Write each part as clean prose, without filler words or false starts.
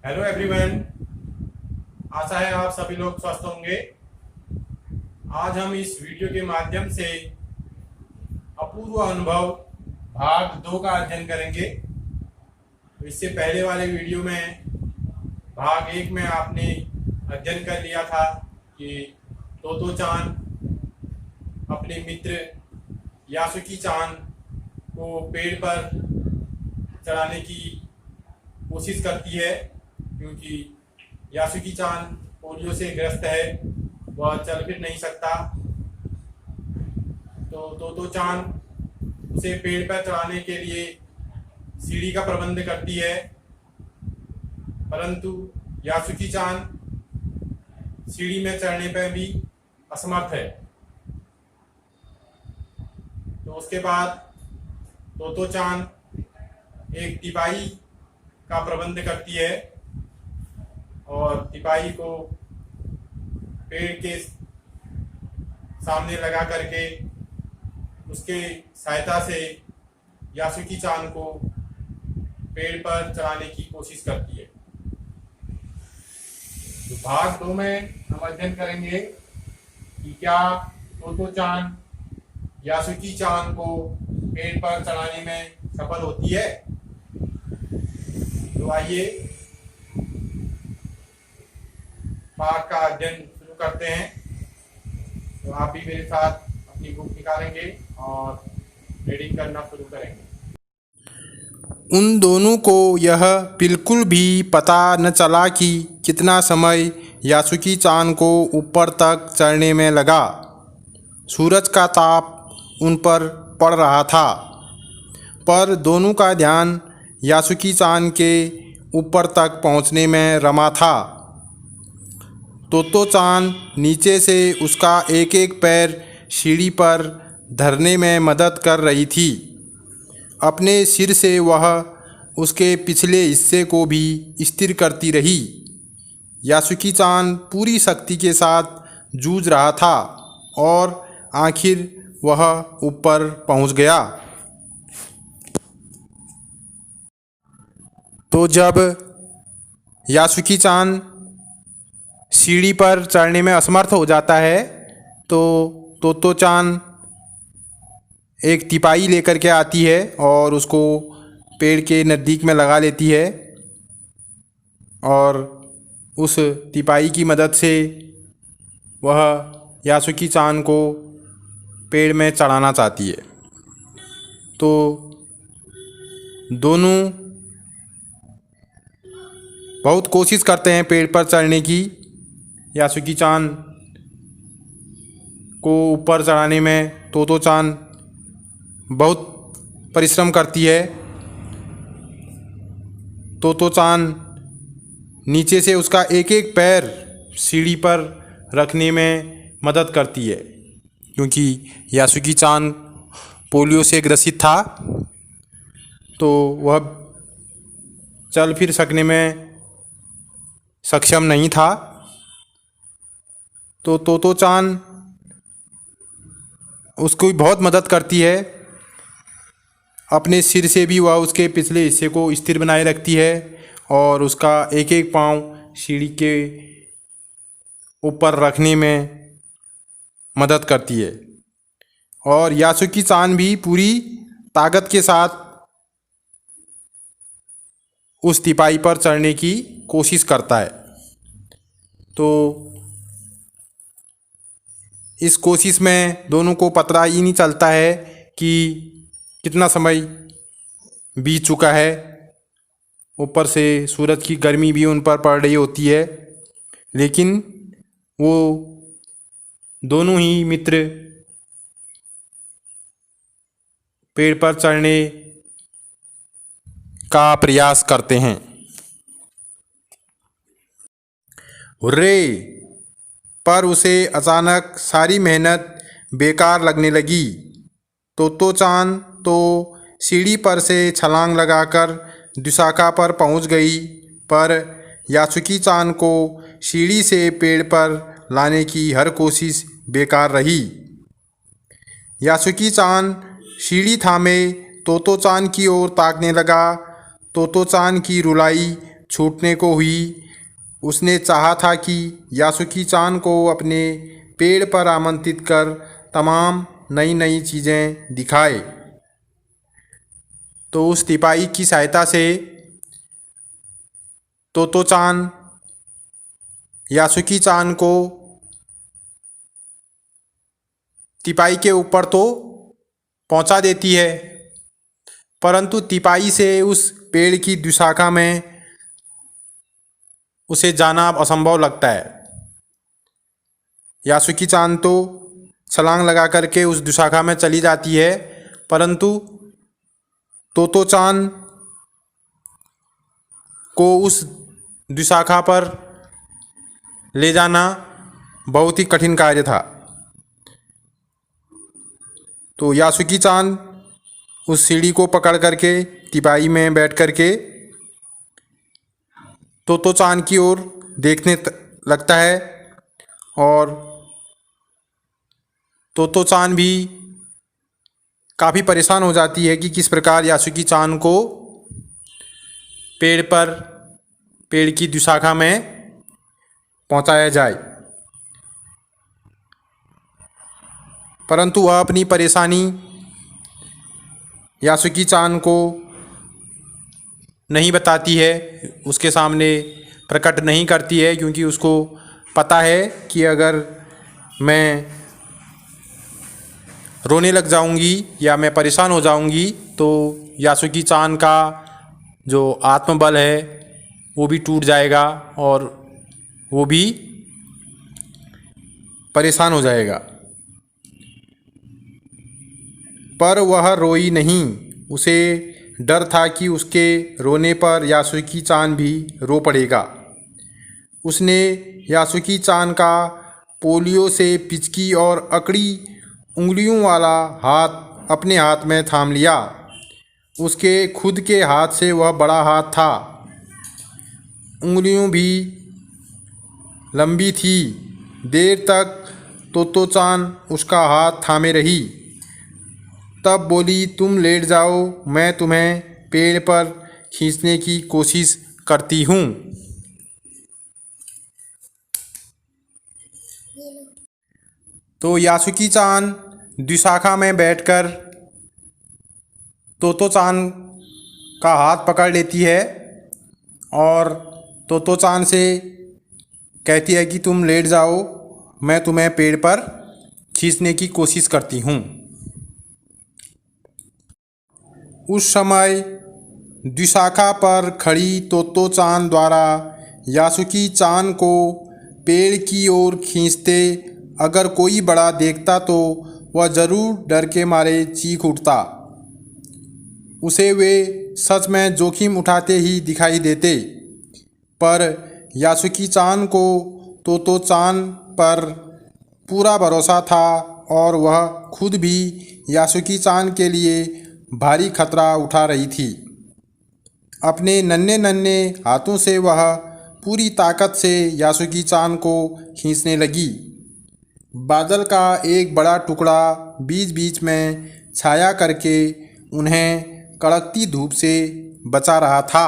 Hello everyone. आशा है आप सभी लोग स्वस्थ होंगे। आज हम इस वीडियो के माध्यम से अपूर्व अनुभव भाग 2 का अध्ययन करेंगे। तो इससे पहले वाले वीडियो में भाग 1 में आपने अध्ययन कर लिया था कि तोतो चान अपने मित्र यासुकी चान को पेड़ पर चढ़ाने की कोशिश करती है, क्योंकि यासुकी चान पोलियो से ग्रस्त है, वह चल फिर नहीं सकता। तो तोतो चान उसे पेड़ पर चढ़ाने के लिए सीढ़ी का प्रबंध करती है, परंतु यासुकी चान सीढ़ी में चढ़ने पर भी असमर्थ है। तो उसके बाद तोतो चान एक तिपाई का प्रबंध करती है और तिपाई को पेड़ के सामने लगा करके उसके सहायता से यासुकी चान को पेड़ पर चढ़ाने की कोशिश करती है। तो भाग 2 में हम अध्ययन करेंगे कि क्या तोतो चान यासुकी चान को पेड़ पर चढ़ाने में सफल होती है। तो आइए पाठ का अध्ययन शुरू करते हैं। तो आप भी मेरे साथ अपनी बुक निकालेंगे और रीडिंग करना शुरू करेंगे। उन दोनों को यह बिल्कुल भी पता न चला कि कितना समय यासुकी चान को ऊपर तक चढ़ने में लगा। सूरज का ताप उन पर पड़ रहा था, पर दोनों का ध्यान यासुकी चान के ऊपर तक पहुंचने में रमा था। तोतो चान नीचे से उसका एक एक पैर सीढ़ी पर धरने में मदद कर रही थी। अपने सिर से वह उसके पिछले हिस्से को भी स्थिर करती रही। यासुकी चान पूरी शक्ति के साथ जूझ रहा था और आखिर वह ऊपर पहुंच गया। तो जब यासुकी चान सीढ़ी पर चढ़ने में असमर्थ हो जाता है तो तोतो चान एक तिपाई लेकर के आती है और उसको पेड़ के नज़दीक में लगा लेती है और उस तिपाई की मदद से वह यासुकी चान को पेड़ में चढ़ाना चाहती है। तो दोनों बहुत कोशिश करते हैं पेड़ पर चढ़ने की। यासुकी चान को ऊपर चढ़ाने में तोतो चान बहुत परिश्रम करती है। तोतो चान नीचे से उसका एक एक पैर सीढ़ी पर रखने में मदद करती है, क्योंकि यासुकी चान पोलियो से ग्रसित था, तो वह चल फिर सकने में सक्षम नहीं था। तो तोतो चान उसको बहुत मदद करती है। अपने सिर से भी वह उसके पिछले हिस्से को स्थिर बनाए रखती है और उसका एक एक पाँव सीढ़ी के ऊपर रखने में मदद करती है। और यासुकी चान भी पूरी ताकत के साथ उस तिपाई पर चढ़ने की कोशिश करता है। तो इस कोशिश में दोनों को पता ही नहीं चलता है कि कितना समय बीत चुका है। ऊपर से सूरज की गर्मी भी उन पर पड़ रही होती है, लेकिन वो दोनों ही मित्र पेड़ पर चढ़ने का प्रयास करते हैं। हुर्रे! पर उसे अचानक सारी मेहनत बेकार लगने लगी। तोतो चान तो सीढ़ी पर से छलांग लगाकर दुशाखा पर पहुंच गई, पर यासुकी चान को सीढ़ी से पेड़ पर लाने की हर कोशिश बेकार रही। यासुकी चान सीढ़ी थामे तोतो चान की ओर ताकने लगा। तोतो चान की रुलाई छूटने को हुई। उसने चाहा था कि यासुकी-चान को अपने पेड़ पर आमंत्रित कर तमाम नई नई चीज़ें दिखाए। तो उस तिपाई की सहायता से तोतो-चान यासुकी-चान को तिपाई के ऊपर तो पहुंचा देती है, परंतु तिपाई से उस पेड़ की द्विशाखा में उसे जाना असंभव लगता है। यासुकी-चान तो छलांग लगा करके उस द्विशाखा में चली जाती है, परंतु तोतो-चान को उस द्विशाखा पर ले जाना बहुत ही कठिन कार्य था। तो यासुकी-चान उस सीढ़ी को पकड़ करके तिपाई में बैठ करके तोतो-चान की ओर देखने लगता है और तोतो-चान भी काफ़ी परेशान हो जाती है कि किस प्रकार यासुकी-चान को पेड़ की द्विशाखा में पहुंचाया जाए। परंतु वह अपनी परेशानी यासुकी-चान को नहीं बताती है, उसके सामने प्रकट नहीं करती है, क्योंकि उसको पता है कि अगर मैं रोने लग जाऊंगी या मैं परेशान हो जाऊंगी तो यासुकी-चान का जो आत्मबल है वो भी टूट जाएगा और वो भी परेशान हो जाएगा। पर वह रोई नहीं। उसे डर था कि उसके रोने पर यासुकी-चान भी रो पड़ेगा। उसने यासुकी-चान का पोलियो से पिचकी और अकड़ी उंगलियों वाला हाथ अपने हाथ में थाम लिया। उसके खुद के हाथ से वह बड़ा हाथ था, उंगलियों भी लंबी थी। देर तक तोतो-चान उसका हाथ थामे रही, तब बोली, तुम लेट जाओ, मैं तुम्हें पेड़ पर खींचने की कोशिश करती हूँ। तो यासुकी-चान द्विशाखा में बैठकर तोतो-चान का हाथ पकड़ लेती है और तोतो-चान से कहती है कि तुम लेट जाओ, मैं तुम्हें पेड़ पर खींचने की कोशिश करती हूँ। उस समय द्विशाखा पर खड़ी तोतो-चान द्वारा यासुकी-चान को पेड़ की ओर खींचते अगर कोई बड़ा देखता तो वह जरूर डर के मारे चीख उठता। उसे वे सच में जोखिम उठाते ही दिखाई देते, पर यासुकी-चान को तोतो-चान पर पूरा भरोसा था और वह खुद भी यासुकी-चान के लिए भारी खतरा उठा रही थी। अपने नन्हे नन्हे हाथों से वह पूरी ताकत से यासुकी-चान को खींचने लगी। बादल का एक बड़ा टुकड़ा बीच बीच में छाया करके उन्हें कड़कती धूप से बचा रहा था।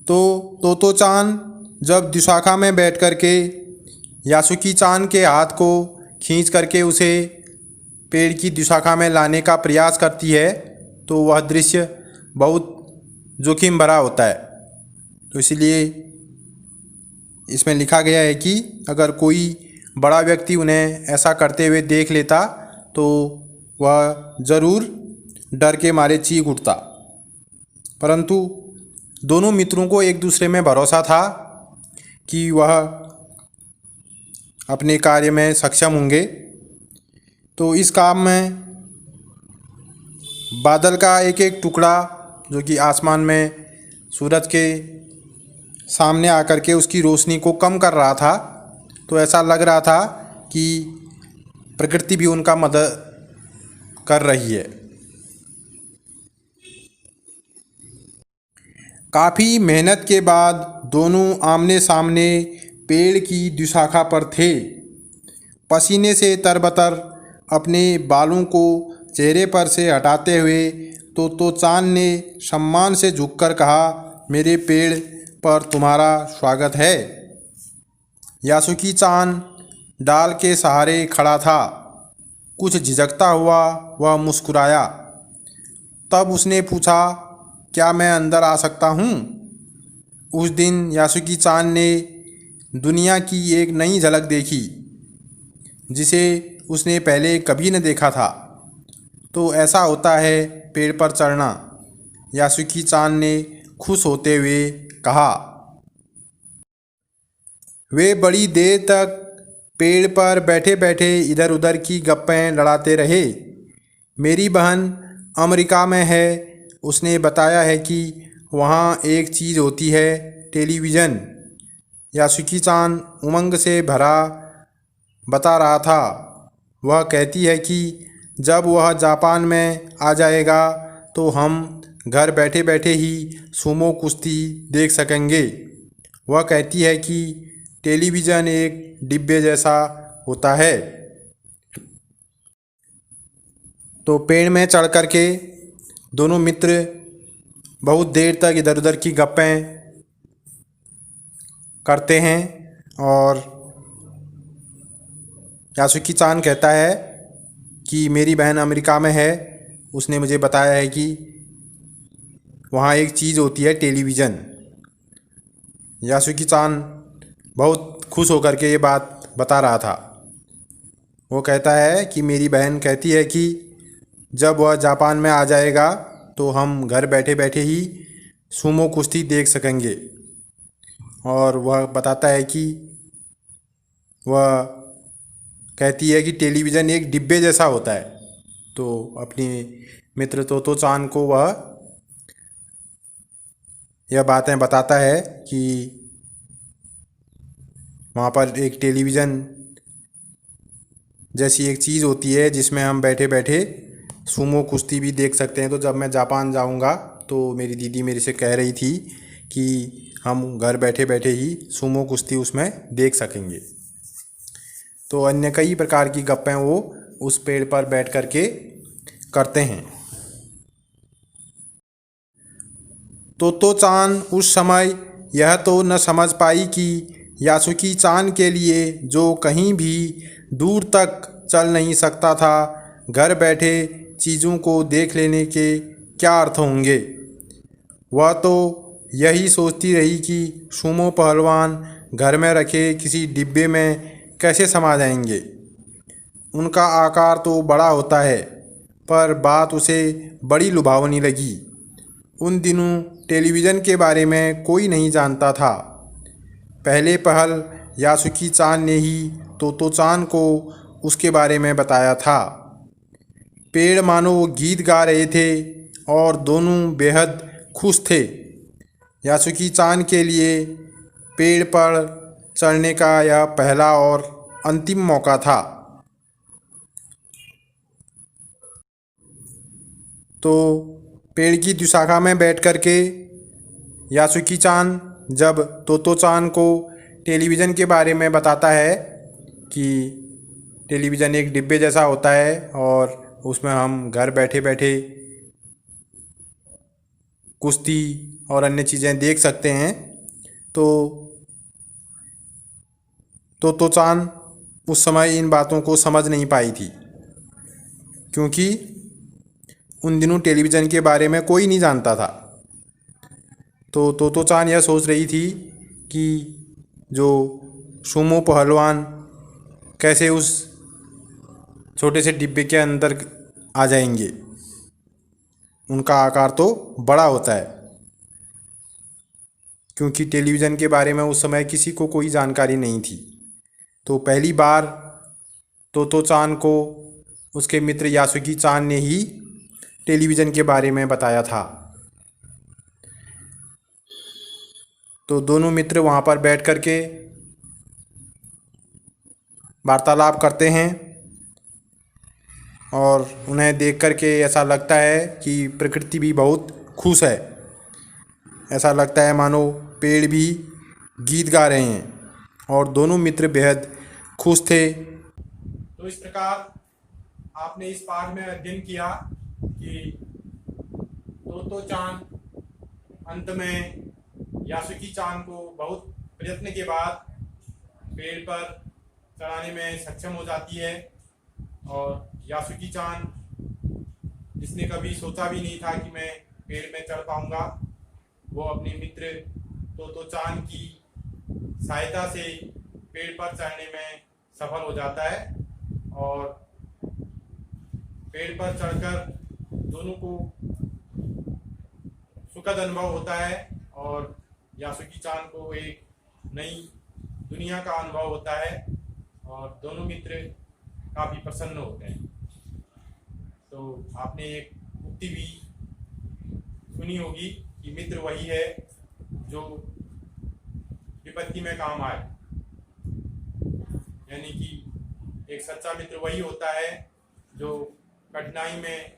तो तोतो-चान जब द्विशाखा में बैठ करके यासुकी-चान के हाथ को खींच करके उसे पेड़ की द्विशाखा में लाने का प्रयास करती है, तो वह दृश्य बहुत जोखिम भरा होता है। तो इसलिए इसमें लिखा गया है कि अगर कोई बड़ा व्यक्ति उन्हें ऐसा करते हुए देख लेता तो वह ज़रूर डर के मारे चीख उठता। परंतु दोनों मित्रों को एक दूसरे में भरोसा था कि वह अपने कार्य में सक्षम होंगे। तो इस काम में बादल का एक एक टुकड़ा जो कि आसमान में सूरज के सामने आकर के उसकी रोशनी को कम कर रहा था, तो ऐसा लग रहा था कि प्रकृति भी उनका मदद कर रही है। काफ़ी मेहनत के बाद दोनों आमने सामने पेड़ की द्विशाखा पर थे। पसीने से तरबतर अपने बालों को चेहरे पर से हटाते हुए तोतो-चान ने सम्मान से झुककर कहा, मेरे पेड़ पर तुम्हारा स्वागत है। यासुकी-चान डाल के सहारे खड़ा था। कुछ झिझकता हुआ वह मुस्कुराया। तब उसने पूछा, क्या मैं अंदर आ सकता हूँ? उस दिन यासुकी-चान ने दुनिया की एक नई झलक देखी जिसे उसने पहले कभी न देखा था। तो ऐसा होता है पेड़ पर चढ़ना, यासुकी-चान ने खुश होते हुए कहा। वे बड़ी देर तक पेड़ पर बैठे बैठे इधर उधर की गप्पें लड़ाते रहे। मेरी बहन अमेरिका में है, उसने बताया है कि वहाँ एक चीज़ होती है, टेलीविज़न। यासुकी-चान उमंग से भरा बता रहा था। वह कहती है कि जब वह जापान में आ जाएगा तो हम घर बैठे बैठे ही सुमो कुश्ती देख सकेंगे। वह कहती है कि टेलीविज़न एक डिब्बे जैसा होता है। तो पेड़ में चढ़ कर के दोनों मित्र बहुत देर तक इधर उधर की गप्पें करते हैं और यासुकी-चान कहता है कि मेरी बहन अमेरिका में है, उसने मुझे बताया है कि वहाँ एक चीज़ होती है, टेलीविज़न। यासुकी-चान बहुत खुश होकर के ये बात बता रहा था। वो कहता है कि मेरी बहन कहती है कि जब वह जापान में आ जाएगा तो हम घर बैठे बैठे ही सुमो कुश्ती देख सकेंगे। और वह बताता है कि वह कहती है कि टेलीविज़न एक डिब्बे जैसा होता है। तो अपनी मित्र तोतो-चान को वह यह बातें बताता है कि वहाँ पर एक टेलीविज़न जैसी एक चीज़ होती है जिसमें हम बैठे बैठे सुमो कुश्ती भी देख सकते हैं। तो जब मैं जापान जाऊँगा तो मेरी दीदी मेरे से कह रही थी कि हम घर बैठे बैठे ही सुमो कुश्ती उसमें देख सकेंगे। तो अन्य कई प्रकार की गप्पें वो उस पेड़ पर बैठ कर के करते हैं। तोतो-चान उस समय यह तो न समझ पाई कि यासुकी-चान के लिए जो कहीं भी दूर तक चल नहीं सकता था, घर बैठे चीज़ों को देख लेने के क्या अर्थ होंगे। वह तो यही सोचती रही कि सुमो पहलवान घर में रखे किसी डिब्बे में कैसे समा जाएंगे। उनका आकार तो बड़ा होता है, पर बात उसे बड़ी लुभावनी लगी। उन दिनों टेलीविज़न के बारे में कोई नहीं जानता था। पहले पहल यासुकी-चान ने ही तोतो-चान को उसके बारे में बताया था। पेड़ मानो गीत गा रहे थे और दोनों बेहद खुश थे। यासुकी-चान के लिए पेड़ पर चढ़ने का यह पहला और अंतिम मौका था। तो पेड़ की द्विशाखा में बैठ कर के यासुकी-चान जब तोतो-चान को टेलीविज़न के बारे में बताता है कि टेलीविज़न एक डिब्बे जैसा होता है और उसमें हम घर बैठे बैठे कुश्ती और अन्य चीज़ें देख सकते हैं, तो तोतो-चान उस समय इन बातों को समझ नहीं पाई थी, क्योंकि उन दिनों टेलीविज़न के बारे में कोई नहीं जानता था। तो तोतो-चान यह सोच रही थी कि जो सुमो पहलवान कैसे उस छोटे से डिब्बे के अंदर आ जाएंगे। उनका आकार तो बड़ा होता है, क्योंकि टेलीविज़न के बारे में उस समय किसी को कोई जानकारी नहीं थी। तो पहली बार तोतो-चान को उसके मित्र यासुकी-चान ने ही टेलीविज़न के बारे में बताया था। तो दोनों मित्र वहाँ पर बैठ कर के वार्तालाप करते हैं और उन्हें देख कर के ऐसा लगता है कि प्रकृति भी बहुत खुश है। ऐसा लगता है मानो पेड़ भी गीत गा रहे हैं और दोनों मित्र बेहद खुश थे। तो इस प्रकार आपने इस पाठ में अध्ययन किया कि तोतो चान अंत में यासुकी चान को बहुत प्रयत्न के बाद पेड़ पर चढ़ाने में सक्षम हो जाती है। और यासुकी चान, जिसने कभी सोचा भी नहीं था कि मैं पेड़ में चढ़ पाऊंगा, वो अपने मित्र तोतो चान की सहायता से पेड़ पर चढ़ने में सफल हो जाता है। और पेड़ पर चढ़कर दोनों को सुखद अनुभव होता है और यासुकी चान को एक नई दुनिया का अनुभव होता है और दोनों मित्र काफी प्रसन्न होते हैं। तो आपने एक उक्ति भी सुनी होगी कि मित्र वही है जो विपत्ति में काम आए, यानी कि एक सच्चा मित्र वही होता है जो कठिनाई में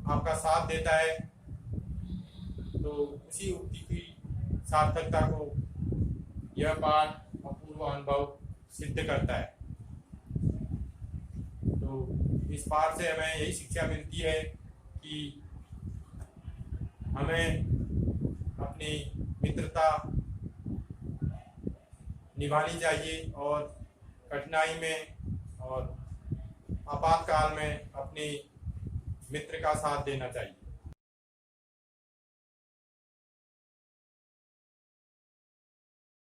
आपका साथ देता है। तो उसी उक्ति की सार्थकता को यह पाठ अपूर्व अनुभव सिद्ध करता है। तो इस पाठ से हमें यही शिक्षा मिलती है कि हमें अपनी मित्रता निभानी चाहिए और कठिनाई में और आपातकाल में अपने मित्र का साथ देना चाहिए।